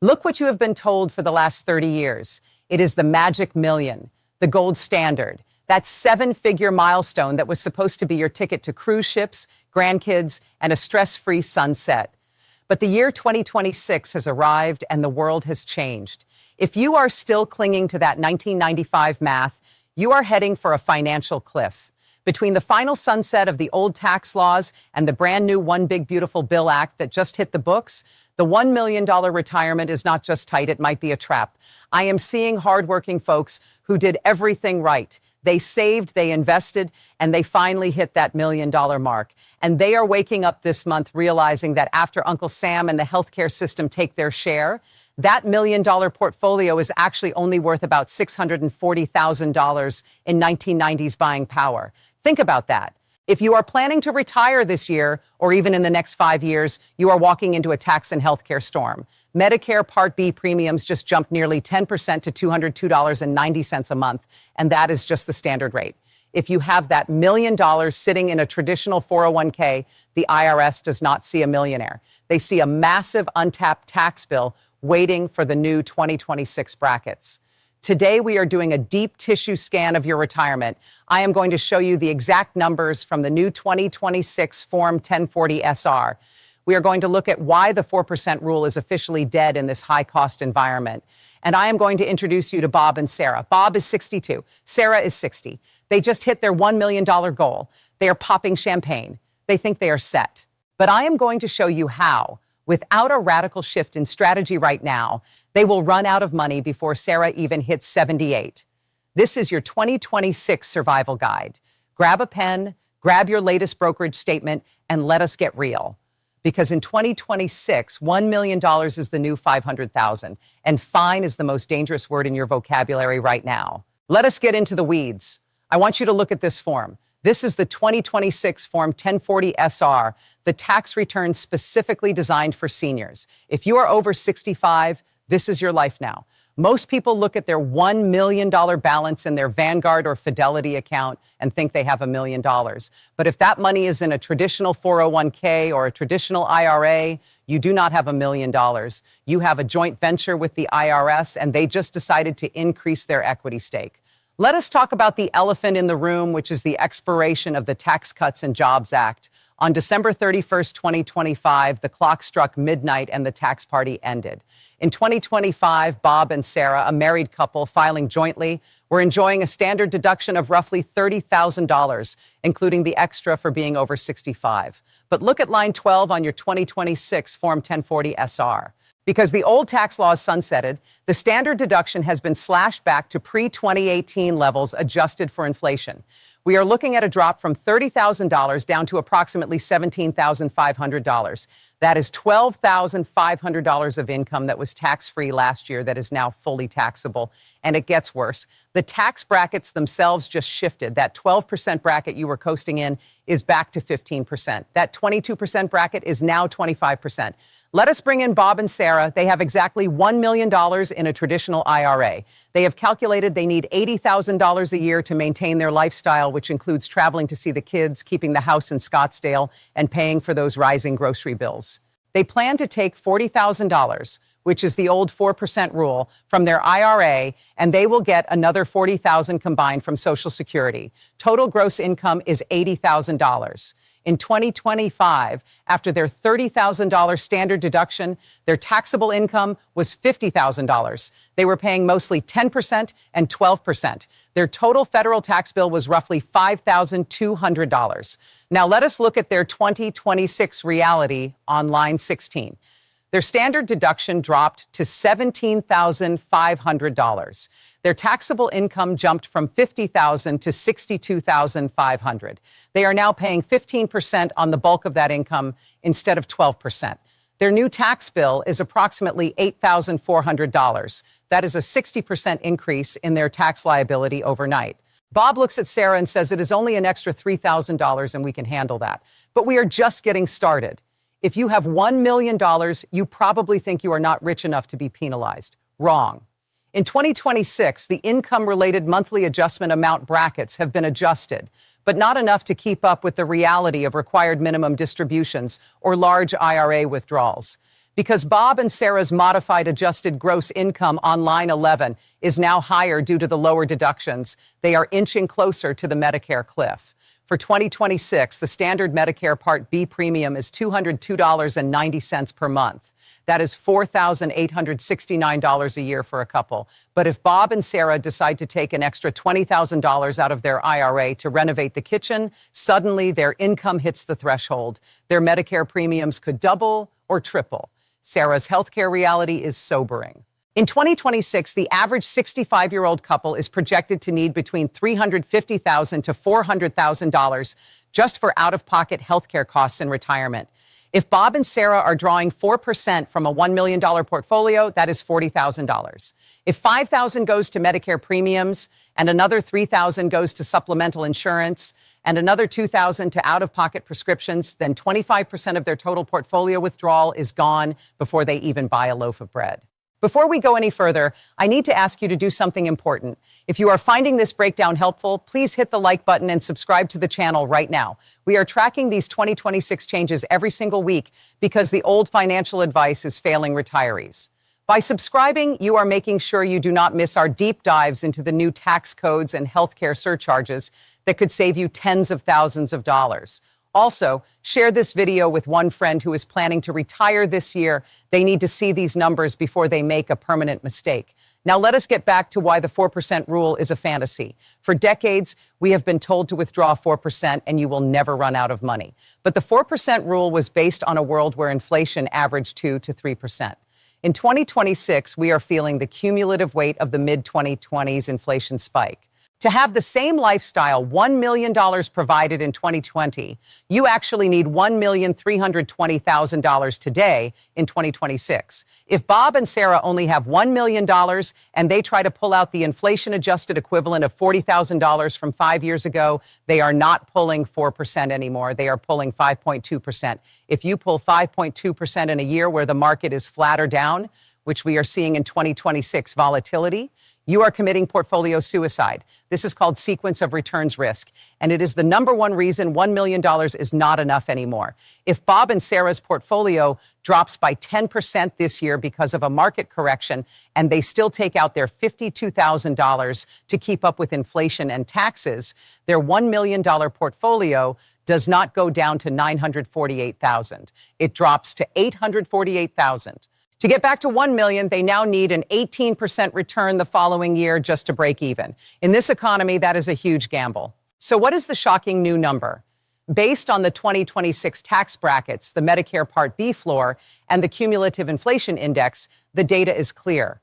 Look what you have been told for the last 30 years. It is the magic million, the gold standard, that seven-figure milestone that was supposed to be your ticket to cruise ships, grandkids, and a stress-free sunset. But the year 2026 has arrived and the world has changed. If you are still clinging to that 1995 math, you are heading for a financial cliff. Between the final sunset of the old tax laws and the brand new One Big Beautiful Bill Act that just hit the books, the $1 million retirement is not just tight, it might be a trap. I am seeing hardworking folks who did everything right. They saved, they invested, and they finally hit that $1 million mark. And they are waking up this month realizing that after Uncle Sam and the healthcare system take their share, that $1 million portfolio is actually only worth about $640,000 in 1990s buying power. Think about that. If you are planning to retire this year, or even in the next 5 years, you are walking into a tax and healthcare storm. Medicare Part B premiums just jumped nearly 10% to $202.90 a month, and that is just the standard rate. If you have that $1 million sitting in a traditional 401k, the IRS does not see a millionaire. They see a massive untapped tax bill waiting for the new 2026 brackets. Today, we are doing a deep tissue scan of your retirement. I am going to show you the exact numbers from the new 2026 Form 1040-SR. We are going to look at why the 4% rule is officially dead in this high-cost environment. And I am going to introduce you to Bob and Sarah. Bob is 62. Sarah is 60. They just hit their $1 million goal. They are popping champagne. They think they are set. But I am going to show you how. Without a radical shift in strategy right now, they will run out of money before Sarah even hits 78. This is your 2026 survival guide. Grab a pen, grab your latest brokerage statement, and let us get real. Because in 2026, $1 million is the new 500,000, and fine is the most dangerous word in your vocabulary right now. Let us get into the weeds. I want you to look at this form. This is the 2026 Form 1040-SR, the tax return specifically designed for seniors. If you are over 65, this is your life now. Most people look at their $1 million balance in their Vanguard or Fidelity account and think they have $1 million. But if that money is in a traditional 401k or a traditional IRA, you do not have $1 million. You have a joint venture with the IRS, and they just decided to increase their equity stake. Let us talk about the elephant in the room, which is the expiration of the Tax Cuts and Jobs Act. On December 31st, 2025, the clock struck midnight and the tax party ended. In 2025, Bob and Sarah, a married couple filing jointly, were enjoying a standard deduction of roughly $30,000, including the extra for being over 65. But look at line 12 on your 2026 Form 1040-SR. Because the old tax laws sunsetted, the standard deduction has been slashed back to pre-2018 levels adjusted for inflation. We are looking at a drop from $30,000 down to approximately $17,500. That is $12,500 of income that was tax-free last year that is now fully taxable. And it gets worse. The tax brackets themselves just shifted. That 12% bracket you were coasting in is back to 15%. That 22% bracket is now 25%. Let us bring in Bob and Sarah. They have exactly $1 million in a traditional IRA. They have calculated they need $80,000 a year to maintain their lifestyle, which includes traveling to see the kids, keeping the house in Scottsdale, and paying for those rising grocery bills. They plan to take $40,000, which is the old 4% rule, from their IRA, and they will get another $40,000 combined from Social Security. Total gross income is $80,000. In 2025, after their $30,000 standard deduction, their taxable income was $50,000. They were paying mostly 10% and 12%. Their total federal tax bill was roughly $5,200. Now let us look at their 2026 reality on line 16. Their standard deduction dropped to $17,500. Their taxable income jumped from $50,000 to $62,500. They are now paying 15% on the bulk of that income instead of 12%. Their new tax bill is approximately $8,400. That is a 60% increase in their tax liability overnight. Bob looks at Sarah and says it is only an extra $3,000 and we can handle that. But we are just getting started. If you have $1 million, you probably think you are not rich enough to be penalized. Wrong. In 2026, the income-related monthly adjustment amount brackets have been adjusted, but not enough to keep up with the reality of required minimum distributions or large IRA withdrawals. Because Bob and Sarah's modified adjusted gross income on line 11 is now higher due to the lower deductions, they are inching closer to the Medicare cliff. For 2026, the standard Medicare Part B premium is $202.90 per month. That is $4,869 a year for a couple. But if Bob and Sarah decide to take an extra $20,000 out of their IRA to renovate the kitchen, suddenly their income hits the threshold. Their Medicare premiums could double or triple. Sarah's healthcare reality is sobering. In 2026, the average 65-year-old couple is projected to need between $350,000 to $400,000 just for out-of-pocket healthcare costs in retirement. If Bob and Sarah are drawing 4% from a $1 million portfolio, that is $40,000. If $5,000 goes to Medicare premiums and another $3,000 goes to supplemental insurance and another $2,000 to out-of-pocket prescriptions, then 25% of their total portfolio withdrawal is gone before they even buy a loaf of bread. Before we go any further, I need to ask you to do something important. If you are finding this breakdown helpful, please hit the like button and subscribe to the channel right now. We are tracking these 2026 changes every single week because the old financial advice is failing retirees. By subscribing, you are making sure you do not miss our deep dives into the new tax codes and healthcare surcharges that could save you tens of thousands of dollars. Also, share this video with one friend who is planning to retire this year. They need to see these numbers before they make a permanent mistake. Now let us get back to why the 4% rule is a fantasy. For decades, we have been told to withdraw 4% and you will never run out of money. But the 4% rule was based on a world where inflation averaged 2 to 3%. In 2026, we are feeling the cumulative weight of the mid-2020s inflation spike. To have the same lifestyle, $1 million provided in 2020, you actually need $1,320,000 today in 2026. If Bob and Sarah only have $1 million and they try to pull out the inflation-adjusted equivalent of $40,000 from 5 years ago, they are not pulling 4% anymore. They are pulling 5.2%. If you pull 5.2% in a year where the market is flat or down, which we are seeing in 2026 volatility, you are committing portfolio suicide. This is called sequence of returns risk, and it is the number one reason $1 million is not enough anymore. If Bob and Sarah's portfolio drops by 10% this year because of a market correction, and they still take out their $52,000 to keep up with inflation and taxes, their $1 million portfolio does not go down to $948,000. It drops to $848,000. To get back to 1 million, they now need an 18% return the following year just to break even. In this economy, that is a huge gamble. So what is the shocking new number? Based on the 2026 tax brackets, the Medicare Part B floor, and the cumulative inflation index, the data is clear.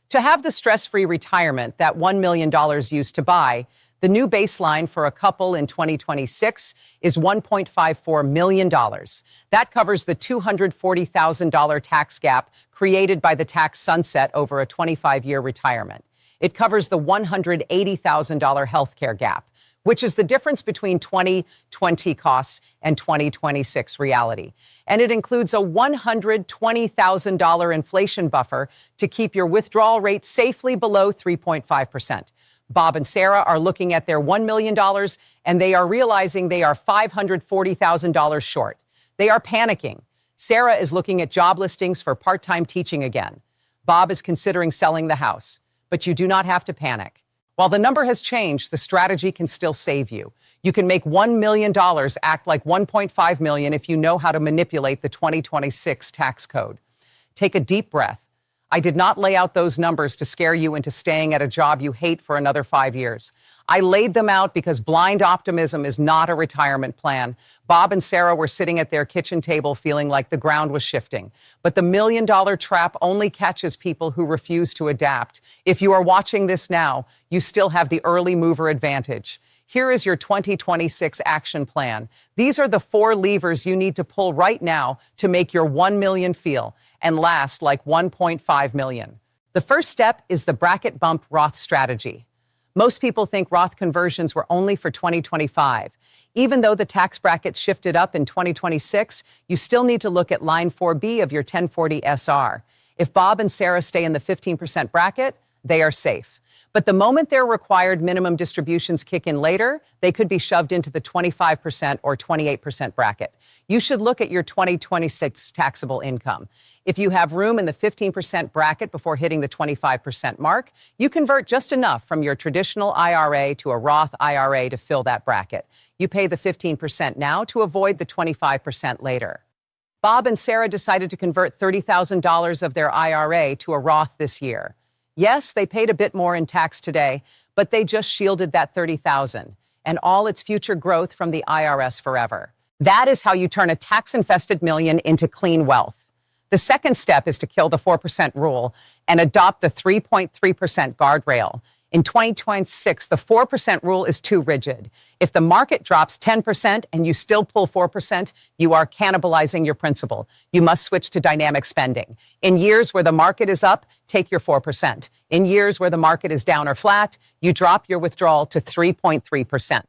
To have the stress-free retirement that $1 million used to buy, the new baseline for a couple in 2026 is $1.54 million. That covers the $240,000 tax gap created by the tax sunset over a 25-year retirement. It covers the $180,000 healthcare gap, which is the difference between 2020 costs and 2026 reality. And it includes a $120,000 inflation buffer to keep your withdrawal rate safely below 3.5%. Bob and Sarah are looking at their $1 million, and they are realizing they are $540,000 short. They are panicking. Sarah is looking at job listings for part-time teaching again. Bob is considering selling the house. But you do not have to panic. While the number has changed, the strategy can still save you. You can make $1 million act like $1.5 million if you know how to manipulate the 2026 tax code. Take a deep breath. I did not lay out those numbers to scare you into staying at a job you hate for another 5 years. I laid them out because blind optimism is not a retirement plan. Bob and Sarah were sitting at their kitchen table feeling like the ground was shifting. But the $1 million trap only catches people who refuse to adapt. If you are watching this now, you still have the early mover advantage. Here is your 2026 action plan. These are the 4 levers you need to pull right now to make your 1 million feel and last like 1.5 million. The first step is the bracket bump Roth strategy. Most people think Roth conversions were only for 2025. Even though the tax brackets shifted up in 2026, you still need to look at line 4B of your 1040 SR. If Bob and Sarah stay in the 15% bracket, they are safe. But the moment their required minimum distributions kick in later, they could be shoved into the 25% or 28% bracket. You should look at your 2026 taxable income. If you have room in the 15% bracket before hitting the 25% mark, you convert just enough from your traditional IRA to a Roth IRA to fill that bracket. You pay the 15% now to avoid the 25% later. Bob and Sarah decided to convert $30,000 of their IRA to a Roth this year. Yes, they paid a bit more in tax today, but they just shielded that $30,000 and all its future growth from the IRS forever. That is how you turn a tax-infested million into clean wealth. The second step is to kill the 4% rule and adopt the 3.3% guardrail. In 2026, the 4% rule is too rigid. If the market drops 10% and you still pull 4%, you are cannibalizing your principal. You must switch to dynamic spending. In years where the market is up, take your 4%. In years where the market is down or flat, you drop your withdrawal to 3.3%.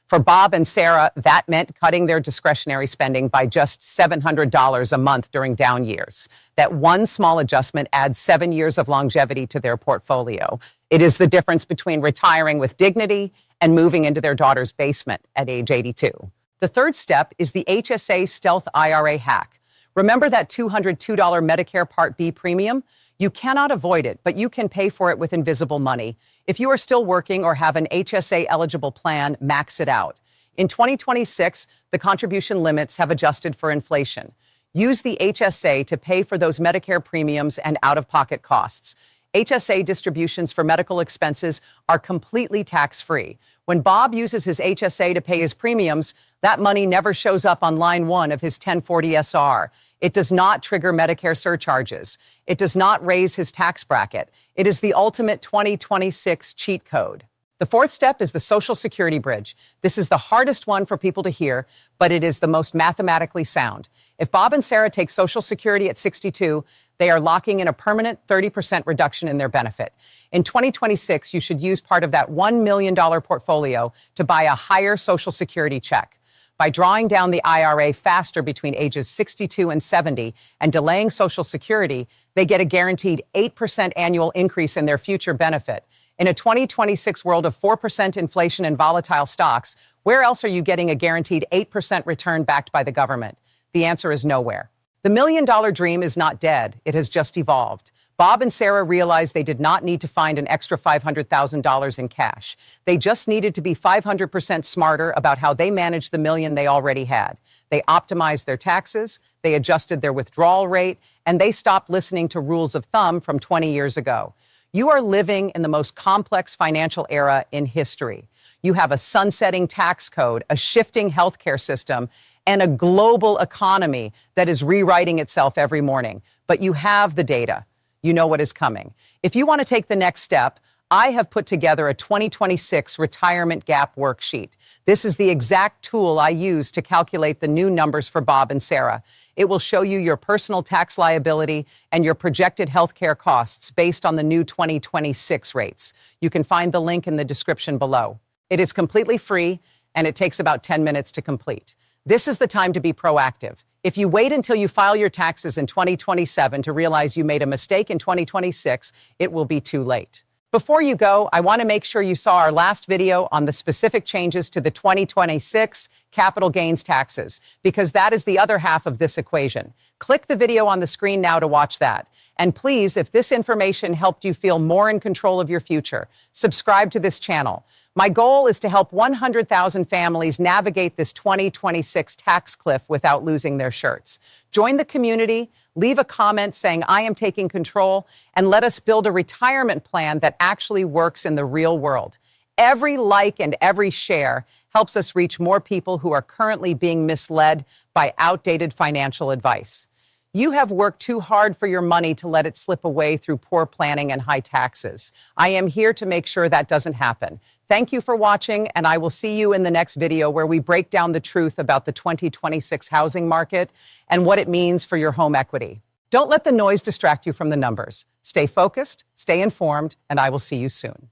For Bob and Sarah, that meant cutting their discretionary spending by just $700 a month during down years. That one small adjustment adds 7 years of longevity to their portfolio. It is the difference between retiring with dignity and moving into their daughter's basement at age 82. The third step is the HSA Stealth IRA hack. Remember that $202 Medicare Part B premium? You cannot avoid it, but you can pay for it with invisible money. If you are still working or have an HSA-eligible plan, max it out. In 2026, the contribution limits have adjusted for inflation. Use the HSA to pay for those Medicare premiums and out-of-pocket costs. HSA distributions for medical expenses are completely tax-free. When Bob uses his HSA to pay his premiums, that money never shows up on line 1 of his 1040-SR. It does not trigger Medicare surcharges. It does not raise his tax bracket. It is the ultimate 2026 cheat code. The fourth step is the Social Security bridge. This is the hardest one for people to hear, but it is the most mathematically sound. If Bob and Sarah take Social Security at 62, they are locking in a permanent 30% reduction in their benefit. In 2026, you should use part of that $1 million portfolio to buy a higher Social Security check. By drawing down the IRA faster between ages 62 and 70 and delaying Social Security, they get a guaranteed 8% annual increase in their future benefit. In a 2026 world of 4% inflation and volatile stocks, where else are you getting a guaranteed 8% return backed by the government? The answer is nowhere. The $1 million dream is not dead. It has just evolved. Bob and Sarah realized they did not need to find an extra $500,000 in cash. They just needed to be 500% smarter about how they managed the million they already had. They optimized their taxes, they adjusted their withdrawal rate, and they stopped listening to rules of thumb from 20 years ago. You are living in the most complex financial era in history. You have a sunsetting tax code, a shifting healthcare system, and a global economy that is rewriting itself every morning. But you have the data. You know what is coming. If you want to take the next step, I have put together a 2026 retirement gap worksheet. This is the exact tool I use to calculate the new numbers for Bob and Sarah. It will show you your personal tax liability and your projected healthcare costs based on the new 2026 rates. You can find the link in the description below. It is completely free, and it takes about 10 minutes to complete. This is the time to be proactive. If you wait until you file your taxes in 2027 to realize you made a mistake in 2026, it will be too late. Before you go, I want to make sure you saw our last video on the specific changes to the 2026 capital gains taxes, because that is the other half of this equation. Click the video on the screen now to watch that. And please, if this information helped you feel more in control of your future, subscribe to this channel. My goal is to help 100,000 families navigate this 2026 tax cliff without losing their shirts. Join the community, leave a comment saying I am taking control, and let us build a retirement plan that actually works in the real world. Every like and every share helps us reach more people who are currently being misled by outdated financial advice. You have worked too hard for your money to let it slip away through poor planning and high taxes. I am here to make sure that doesn't happen. Thank you for watching, and I will see you in the next video where we break down the truth about the 2026 housing market and what it means for your home equity. Don't let the noise distract you from the numbers. Stay focused, stay informed, and I will see you soon.